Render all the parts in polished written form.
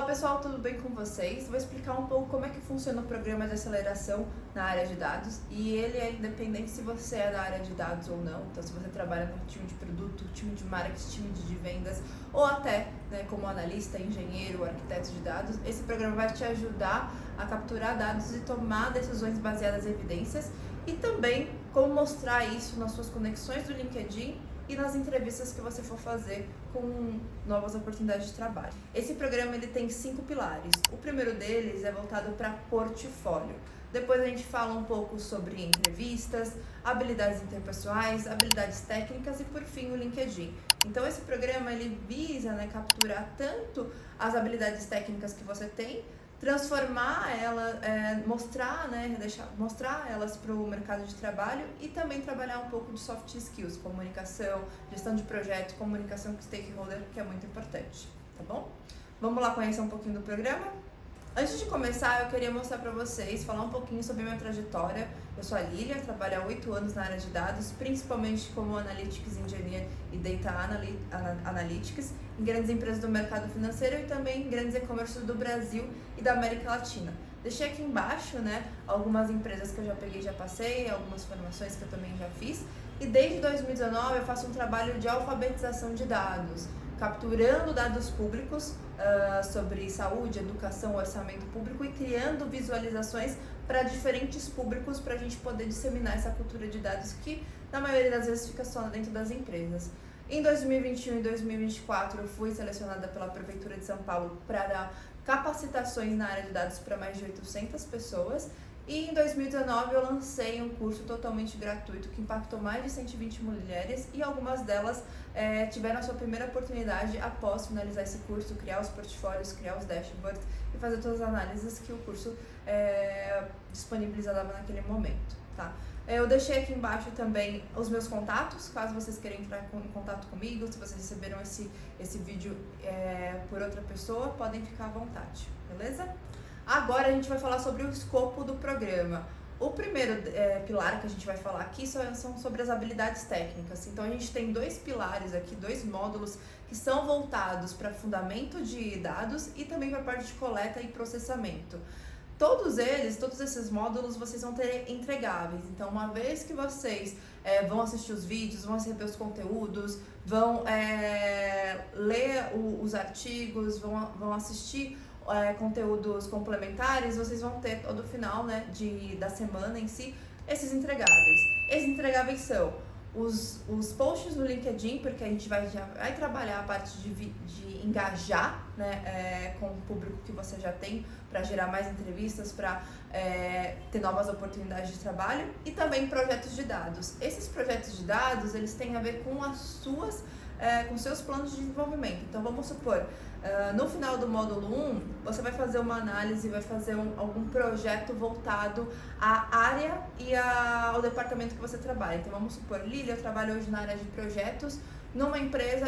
pessoal, tudo bem com vocês? Vou explicar um pouco como é que funciona o programa de aceleração na área de dados, e ele é independente se você é da área de dados ou não. Então, se você trabalha no time de produto, time de marketing, time de vendas, ou até como analista, engenheiro, arquiteto de dados, esse programa vai te ajudar a capturar dados e tomar decisões baseadas em evidências, e também como mostrar isso nas suas conexões do LinkedIn e nas entrevistas que você for fazer com novas oportunidades de trabalho. Esse programa ele tem 5 pilares. O primeiro deles é voltado para portfólio. Depois a gente fala um pouco sobre entrevistas, habilidades interpessoais, habilidades técnicas e por fim o LinkedIn. Então esse programa ele visa capturar tanto as habilidades técnicas que você tem, transformar ela, mostrar elas para o mercado de trabalho e também trabalhar um pouco de soft skills, comunicação, gestão de projeto, comunicação com stakeholder, que é muito importante, tá bom? Vamos lá conhecer um pouquinho do programa? Antes de começar, eu queria mostrar para vocês, falar um pouquinho sobre a minha trajetória. Eu sou a Lília, trabalho há 8 anos na área de dados, principalmente como Analytics Engineer e Data Analytics, em grandes empresas do mercado financeiro e também em grandes e-commerce do Brasil e da América Latina. Deixei aqui embaixo algumas empresas que eu já peguei e já passei, algumas formações que eu também já fiz. E desde 2019 eu faço um trabalho de alfabetização de dados, capturando dados públicos sobre saúde, educação, orçamento público e criando visualizações para diferentes públicos para a gente poder disseminar essa cultura de dados que na maioria das vezes fica só dentro das empresas. Em 2021 e 2024 eu fui selecionada pela Prefeitura de São Paulo para dar capacitações na área de dados para mais de 800 pessoas. E em 2019 eu lancei um curso totalmente gratuito que impactou mais de 120 mulheres e algumas delas tiveram a sua primeira oportunidade após finalizar esse curso, criar os portfólios, criar os dashboards e fazer todas as análises que o curso disponibilizava naquele momento, tá? Eu deixei aqui embaixo também os meus contatos, caso vocês queiram entrar em contato comigo, se vocês receberam esse vídeo por outra pessoa, podem ficar à vontade, beleza? Agora a gente vai falar sobre o escopo do programa. O primeiro pilar que a gente vai falar aqui são sobre as habilidades técnicas. Então a gente tem 2 pilares aqui, 2 módulos que são voltados para fundamento de dados e também para a parte de coleta e processamento. Todos esses módulos vocês vão ter entregáveis. Então uma vez que vocês vão assistir os vídeos, vão receber os conteúdos, vão ler os artigos, vão assistir conteúdos complementares, vocês vão ter todo o final da semana em si, esses entregáveis. Esses entregáveis são os posts no LinkedIn, porque a gente vai trabalhar a parte de engajar com o público que você já tem, para gerar mais entrevistas, para ter novas oportunidades de trabalho, e também projetos de dados. Esses projetos de dados, eles têm a ver com com seus planos de desenvolvimento. Então vamos supor, no final do módulo 1, você vai fazer uma análise, vai fazer algum projeto voltado à área e ao departamento que você trabalha. Então vamos supor, Lília, eu trabalho hoje na área de projetos numa empresa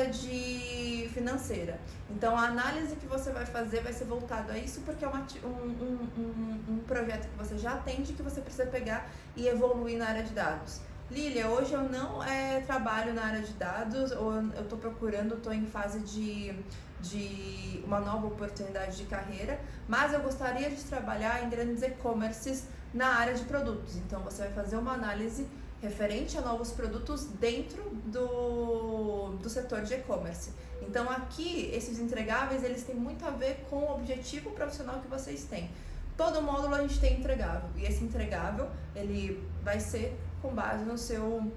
financeira. Então a análise que você vai fazer vai ser voltado a isso, porque é um projeto que você já atende, que você precisa pegar e evoluir na área de dados. Lília, hoje eu não trabalho na área de dados, ou eu estou em fase de uma nova oportunidade de carreira, mas eu gostaria de trabalhar em grandes e-commerces na área de produtos. Então você vai fazer uma análise referente a novos produtos dentro do setor de e-commerce. Então aqui, esses entregáveis, eles têm muito a ver com o objetivo profissional que vocês têm. Todo módulo a gente tem entregável, e esse entregável, ele vai ser com base no seu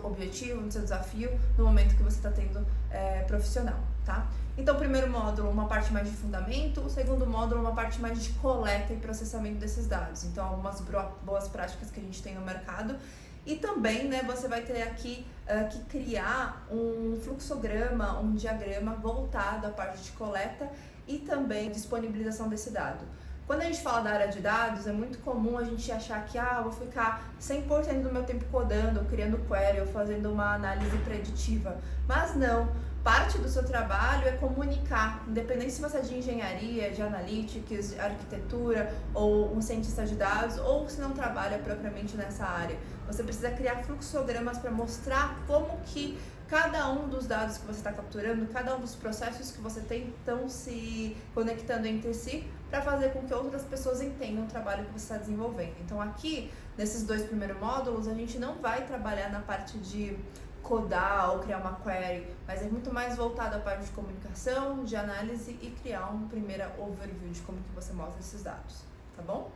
objetivo, no seu desafio, no momento que você está tendo profissional, tá? Então, o primeiro módulo, uma parte mais de fundamento, o segundo módulo, uma parte mais de coleta e processamento desses dados. Então, algumas boas práticas que a gente tem no mercado. E também, você vai ter aqui que criar um fluxograma, um diagrama voltado à parte de coleta e também disponibilização desse dado. Quando a gente fala da área de dados, é muito comum a gente achar que eu vou ficar 100% do meu tempo codando, criando query ou fazendo uma análise preditiva. Mas não, parte do seu trabalho é comunicar, independente se você é de engenharia, de analytics, de arquitetura ou um cientista de dados, ou se não trabalha propriamente nessa área. Você precisa criar fluxogramas para mostrar como que cada um dos dados que você está capturando, cada um dos processos que você tem estão se conectando entre si para fazer com que outras pessoas entendam o trabalho que você está desenvolvendo. Então aqui, nesses 2 primeiros módulos, a gente não vai trabalhar na parte de codar ou criar uma query, mas é muito mais voltado à parte de comunicação, de análise e criar um primeiro overview de como que você mostra esses dados, tá bom?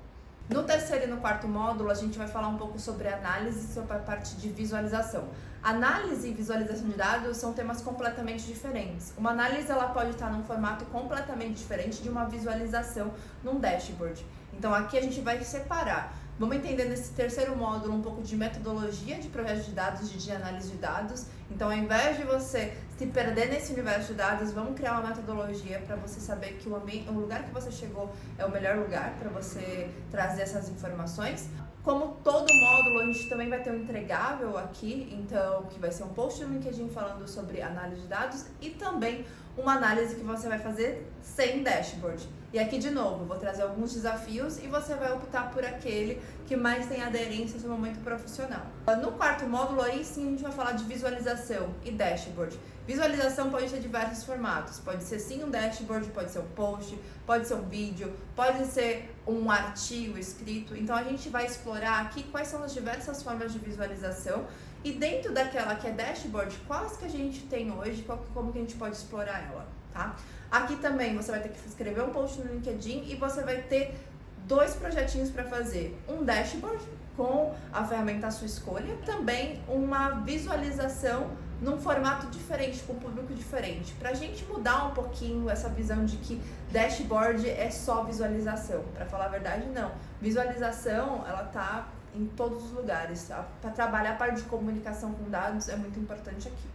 No terceiro e no quarto módulo, a gente vai falar um pouco sobre análise e sobre a parte de visualização. Análise e visualização de dados são temas completamente diferentes. Uma análise ela pode estar num formato completamente diferente de uma visualização num dashboard. Então aqui a gente vai separar. Vamos entender nesse terceiro módulo um pouco de metodologia de projeto de dados, de análise de dados. Então, ao invés de você se perder nesse universo de dados, vamos criar uma metodologia para você saber que o lugar que você chegou é o melhor lugar para você trazer essas informações. Como todo módulo, a gente também vai ter um entregável aqui, então, que vai ser um post no LinkedIn falando sobre análise de dados e também uma análise que você vai fazer sem dashboard. E aqui, de novo, vou trazer alguns desafios e você vai optar por aquele que mais tem aderência no seu momento profissional. No quarto módulo, aí sim, a gente vai falar de visualização e dashboard. Visualização pode ter diversos formatos. Pode ser sim um dashboard, pode ser um post, pode ser um vídeo, pode ser um artigo escrito. Então, a gente vai explorar aqui quais são as diversas formas de visualização e dentro daquela que é dashboard, quais que a gente tem hoje, como que a gente pode explorar ela, tá? Aqui também você vai ter que escrever um post no LinkedIn e você vai ter 2 projetinhos para fazer. Um dashboard com a ferramenta à sua escolha, também uma visualização num formato diferente, com um público diferente. Para a gente mudar um pouquinho essa visão de que dashboard é só visualização. Para falar a verdade, não. Visualização, ela tá em todos os lugares. Tá? Para trabalhar a parte de comunicação com dados é muito importante aqui.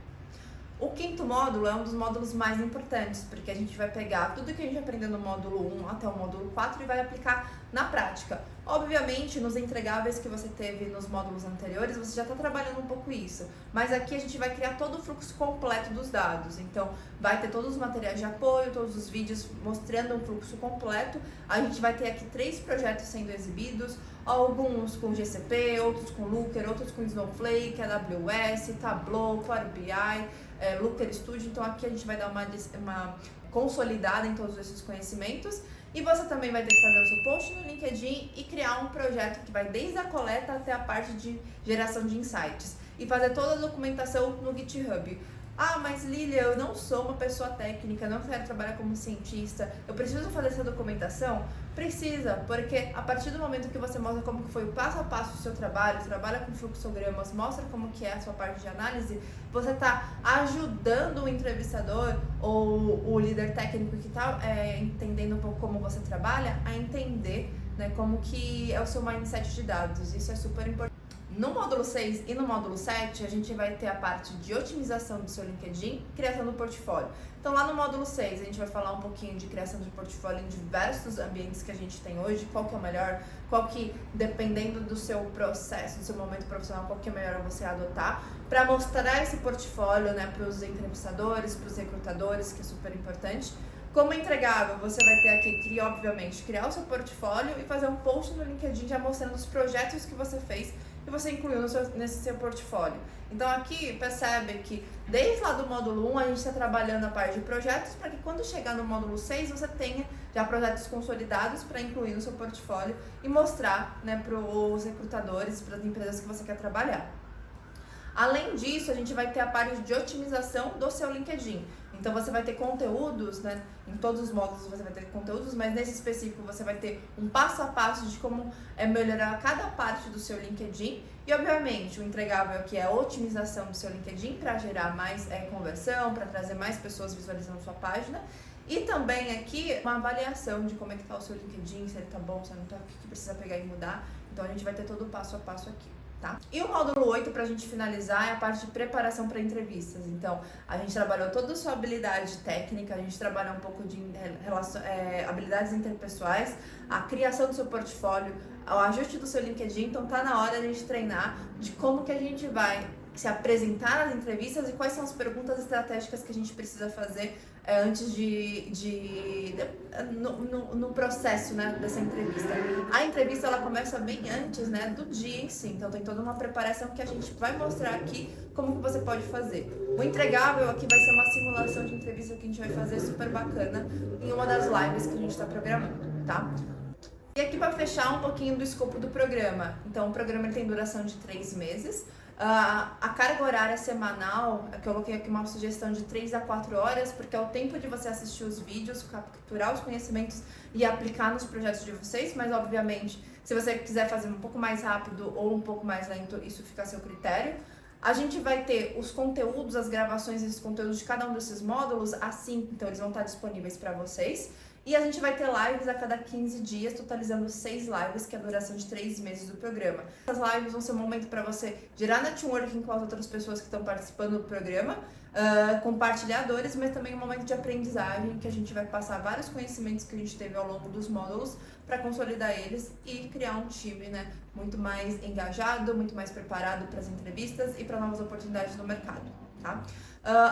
O quinto módulo é um dos módulos mais importantes, porque a gente vai pegar tudo que a gente aprendeu no módulo 1 até o módulo 4 e vai aplicar na prática. Obviamente, nos entregáveis que você teve nos módulos anteriores, você já está trabalhando um pouco isso, mas aqui a gente vai criar todo o fluxo completo dos dados. Então, vai ter todos os materiais de apoio, todos os vídeos mostrando um fluxo completo. A gente vai ter aqui 3 projetos sendo exibidos, alguns com GCP, outros com Looker, outros com Snowflake, AWS, Tableau, Power BI, Looker Studio. Então aqui a gente vai dar uma consolidada em todos esses conhecimentos e você também vai ter que fazer o seu post no LinkedIn e criar um projeto que vai desde a coleta até a parte de geração de insights e fazer toda a documentação no GitHub. Ah, mas Lilia, eu não sou uma pessoa técnica, não quero trabalhar como cientista, eu preciso fazer essa documentação? Precisa, porque a partir do momento que você mostra como que foi o passo a passo do seu trabalho, trabalha com fluxogramas, mostra como que é a sua parte de análise, você está ajudando o entrevistador ou o líder técnico que está entendendo um pouco como você trabalha, a entender, né, como que é o seu mindset de dados. Isso é super importante. No módulo 6 e no módulo 7, a gente vai ter a parte de otimização do seu LinkedIn e criação do portfólio. Então, lá no módulo 6, a gente vai falar um pouquinho de criação de portfólio em diversos ambientes que a gente tem hoje, qual que é o melhor, qual que, dependendo do seu processo, do seu momento profissional, qual que é melhor você adotar, para mostrar esse portfólio, né, para os entrevistadores, para os recrutadores, que é super importante. Como entregável, você vai ter aqui que, obviamente, criar o seu portfólio e fazer um post no LinkedIn já mostrando os projetos que você fez e você incluiu nesse seu portfólio. Então aqui percebe que desde lá do módulo 1 a gente está trabalhando a parte de projetos para que quando chegar no módulo 6 você tenha já projetos consolidados para incluir no seu portfólio e mostrar, né, para os recrutadores, para as empresas que você quer trabalhar. Além disso, a gente vai ter a parte de otimização do seu LinkedIn. Então você vai ter conteúdos, né? Em todos os módulos você vai ter conteúdos, mas nesse específico você vai ter um passo a passo de como melhorar cada parte do seu LinkedIn. E obviamente o entregável aqui é a otimização do seu LinkedIn para gerar mais conversão, para trazer mais pessoas visualizando sua página. E também aqui uma avaliação de como é que está o seu LinkedIn, se ele está bom, se ele não está, o que precisa pegar e mudar. Então a gente vai ter todo o passo a passo aqui. Tá? E o módulo 8, para a gente finalizar, é a parte de preparação para entrevistas. Então, a gente trabalhou toda a sua habilidade técnica, a gente trabalhou um pouco de habilidades interpessoais, a criação do seu portfólio, o ajuste do seu LinkedIn. Então, tá na hora de a gente treinar de como que a gente vai se apresentar nas entrevistas e quais são as perguntas estratégicas que a gente precisa fazer antes no processo, né, dessa entrevista. A entrevista ela começa bem antes, né, do dia em si, então tem toda uma preparação que a gente vai mostrar aqui como que você pode fazer. O entregável aqui vai ser uma simulação de entrevista que a gente vai fazer super bacana em uma das lives que a gente está programando, tá? E aqui para fechar um pouquinho do escopo do programa. Então o programa tem duração de 3 meses. A carga horária semanal, eu coloquei aqui uma sugestão de 3 a 4 horas, porque é o tempo de você assistir os vídeos, capturar os conhecimentos e aplicar nos projetos de vocês, mas obviamente, se você quiser fazer um pouco mais rápido ou um pouco mais lento, isso fica a seu critério. A gente vai ter os conteúdos, as gravações desses conteúdos de cada um desses módulos assim, então eles vão estar disponíveis para vocês. E a gente vai ter lives a cada 15 dias, totalizando 6 lives, que é a duração de 3 meses do programa. Essas lives vão ser um momento para você gerar networking com as outras pessoas que estão participando do programa, compartilhadores, mas também um momento de aprendizagem, que a gente vai passar vários conhecimentos que a gente teve ao longo dos módulos para consolidar eles e criar um time, né, muito mais engajado, muito mais preparado para as entrevistas e para novas oportunidades no mercado. Tá?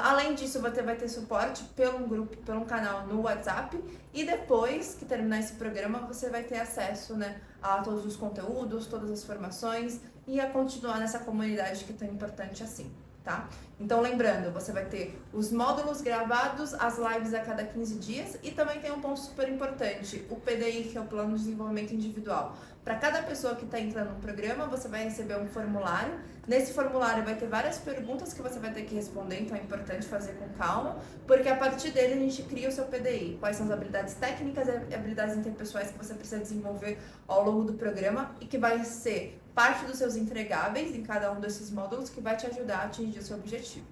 Além disso, vai ter suporte pelo um canal no WhatsApp, e depois que terminar esse programa, você vai ter acesso, né, a todos os conteúdos, todas as formações e a continuar nessa comunidade que é tão importante assim, tá? Então, lembrando, você vai ter os módulos gravados, as lives a cada 15 dias e também tem um ponto super importante, o PDI, que é o Plano de Desenvolvimento Individual. Para cada pessoa que está entrando no programa, você vai receber um formulário. Nesse formulário vai ter várias perguntas que você vai ter que responder, então é importante fazer com calma, porque a partir dele a gente cria o seu PDI. Quais são as habilidades técnicas e habilidades interpessoais que você precisa desenvolver ao longo do programa e que vai ser parte dos seus entregáveis em cada um desses módulos que vai te ajudar a atingir o seu objetivo,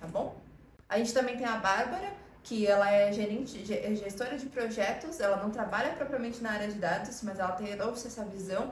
tá bom? A gente também tem a Bárbara, que ela é gestora de projetos, ela não trabalha propriamente na área de dados, mas ela trouxe essa visão,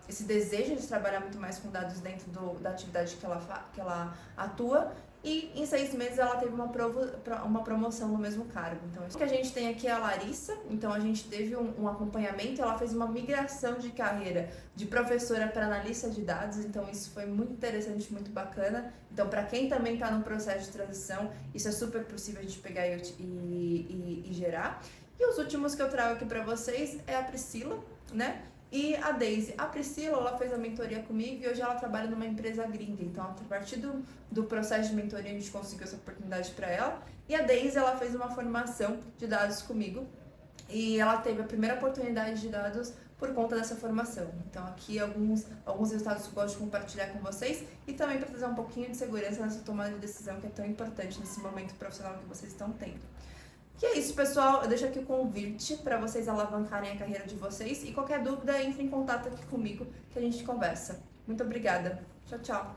esse desejo de trabalhar muito mais com dados dentro da atividade que ela atua, e em 6 meses ela teve uma promoção no mesmo cargo. Então, o que a gente tem aqui é a Larissa, então a gente teve um acompanhamento, ela fez uma migração de carreira de professora para analista de dados, então isso foi muito interessante, muito bacana. Então, para quem também está no processo de transição, isso é super possível a gente pegar e gerar. E os últimos que eu trago aqui para vocês é a Priscila, né? E a Daisy. A Priscila, ela fez a mentoria comigo e hoje ela trabalha numa empresa gringa. Então, a partir do processo de mentoria, a gente conseguiu essa oportunidade para ela. E a Daisy, ela fez uma formação de dados comigo. E ela teve a primeira oportunidade de dados por conta dessa formação. Então, aqui alguns resultados que eu gosto de compartilhar com vocês e também para trazer um pouquinho de segurança nessa tomada de decisão que é tão importante nesse momento profissional que vocês estão tendo. E é isso, pessoal. Eu deixo aqui o convite para vocês alavancarem a carreira de vocês e qualquer dúvida, entre em contato aqui comigo que a gente conversa. Muito obrigada. Tchau, tchau.